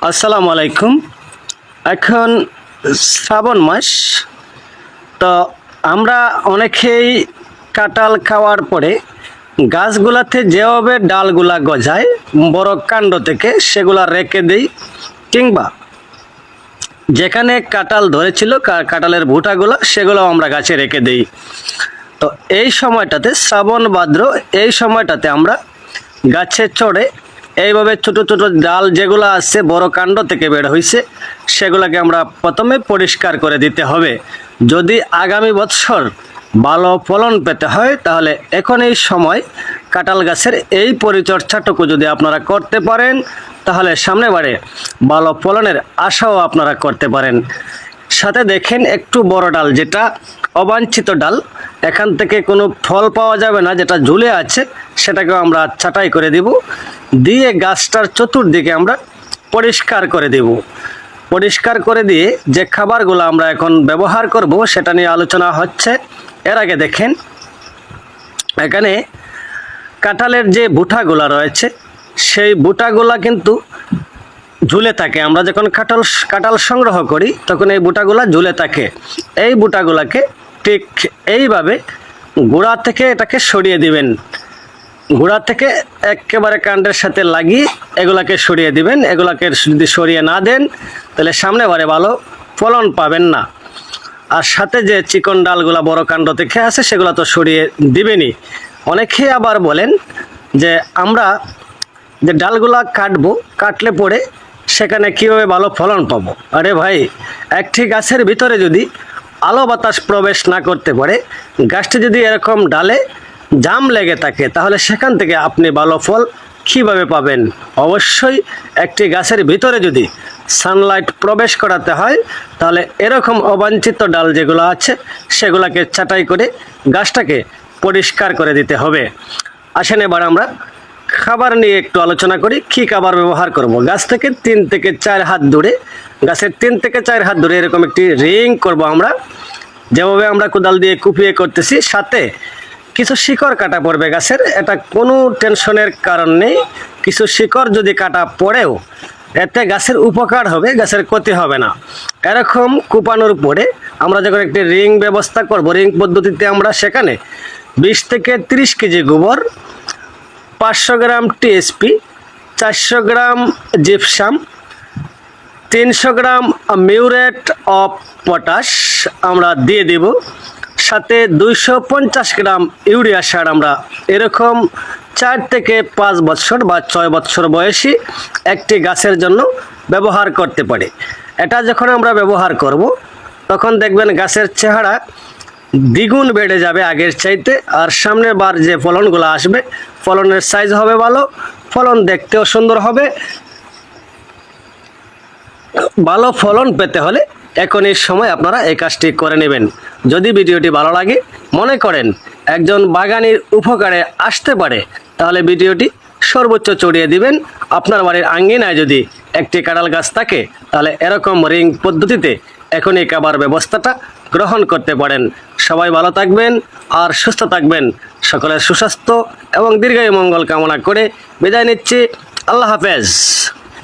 আসসালামু আলাইকুম। এখন শ্রাবণ মাস, তো আমরা অনেকেই কাঁঠাল খাওয়ার পরে গাছগুলাতে যেভাবে ডালগুলা গজায় বড় কাণ্ড থেকে সেগুলা রেখে দিই, কিংবা যেখানে কাঁঠাল ধরেছিল কাঁঠালের ভুটাগুলো সেগুলো আমরা গাছে রেখে দিই। তো এই সময়টাতে শ্রাবণ ভাদ্র, এই সময়টাতে আমরা গাছে চড়ে এইভাবে ছোট ছোট ডাল যেগুলো আছে বড় কাণ্ড থেকে বের হয়েছে সেগুলোকে আমরা প্রথমে পরিষ্কার করে দিতে হবে। যদি আগামী বছর ভালো ফলন পেতে হয় তাহলে এখন এই সময় কাঁঠাল গাছের এই পরিচর্যাটুকু যদি আপনারা করতে পারেন তাহলে সামনেবারে ভালো ফলনের আশাও আপনারা করতে পারেন। সাথে দেখেন একটু বড় ডাল, যেটা অবাঞ্ছিত ডাল, এখান থেকে কোনো ফল পাওয়া যাবে না, যেটা ঝুলে আছে সেটাকেও আমরা ছাঁটাই করে দিব, দিয়ে গাছটার চতুর্দিকে আমরা পরিষ্কার করে দেব। পরিষ্কার করে দিয়ে যে খাবারগুলো আমরা এখন ব্যবহার করব সেটা নিয়ে আলোচনা হচ্ছে। এর আগে দেখেন এখানে কাঁঠালের যে বুটাগুলো রয়েছে সেই বুটাগুলা কিন্তু ঝুলে থাকে। আমরা যখন কাঁঠাল সংগ্রহ করি তখন এই বুটাগুলা ঝুলে থাকে। এই বুটাগুলাকে ঠিক এইভাবে গোড়া থেকে এটাকে সরিয়ে দিবেন। গোড়া থেকে একেবারে কাণ্ডের সাথে লাগিয়ে এগুলাকে সরিয়ে দিবেন। এগুলাকে যদি সরিয়ে না দেন তাহলে সামনেবারে ভালো ফলন পাবেন না। আর সাথে যে চিকন ডালগুলা বড় কাণ্ড থেকে আছে সেগুলো তো সরিয়ে দিবেনই। অনেকেই আবার বলেন যে আমরা যে ডালগুলা কাটলে পরে সেখানে কীভাবে ভালো ফলন পাবো। আরে ভাই, একটি গাছের ভিতরে যদি আলো বাতাস প্রবেশ না করতে পারে, গাছটি যদি এরকম ডালে জাম লেগে থাকে তাহলে সেখান থেকে আপনি ভালো ফল কীভাবে পাবেন? অবশ্যই একটি গাছের ভিতরে যদি সানলাইট প্রবেশ করাতে হয় তাহলে এরকম অবাঞ্ছিত ডাল যেগুলো আছে সেগুলোকে ছাঁটাই করে গাছটাকে পরিষ্কার করে দিতে হবে। আসেন এবার আমরা খাবার নিয়ে একটু আলোচনা করি। কী খাবার ব্যবহার করব? গাছ থেকে 3 থেকে 4 হাত দূরে, গাছের 3 থেকে 4 হাত দূরে এরকম একটি রিং করব আমরা, যেভাবে আমরা কোদাল দিয়ে কুপিয়ে করতেছি। সাথে কিছু শিকড় কাটা পড়বে গাছের, এটা কোনো টেনশনের কারণ নেই। কিছু শিকড় যদি কাটা পড়েও এতে গাছের উপকার হবে, গাছের ক্ষতি হবে না। এরকম কুপানোর পরে আমরা যখন একটি রিং ব্যবস্থা করব, রিং পদ্ধতিতে আমরা সেখানে 20 থেকে 30 কেজি গোবর, 500 gram TSP, 400 gram gypsum, 300 gram muriate of potash আমরা দিয়ে দেব। সাথে 250 গ্রাম ইউরিয়া সার আমরা এরকম 4 থেকে 5 বছর বা 6 বছর বয়সী একটি গাছের জন্য ব্যবহার করতে পারি। এটা যখন আমরা ব্যবহার করব তখন দেখবেন গাছের চেহারা দ্বিগুণ বেড়ে যাবে আগের চাইতে। আর সামনের বার যে ফলনগুলো আসবে, ফলনের সাইজ হবে ভালো, ফলন দেখতেও সুন্দর হবে। ভালো ফলন পেতে হলে এখন এই সময় আপনারা এই কাজটি করে নেবেন। যদি ভিডিওটি ভালো লাগে, মনে করেন একজন বাগানির উপকারে আসতে পারে, তাহলে ভিডিওটি সর্বোচ্চ ছড়িয়ে দিবেন। আপনার বাড়ির আঙ্গিনায় যদি একটি কাঁঠাল গাছ থাকে তাহলে এরকম রিং পদ্ধতিতে এখনই খাবার ব্যবস্থাটা গ্রহণ করতে পারেন। সবাই ভালো থাকবেন আর সুস্থ থাকবেন। সকলের সুস্বাস্থ্য এবং দীর্ঘায়ু মঙ্গল কামনা করে বিদায় নিচ্ছি। আল্লাহ হাফেজ।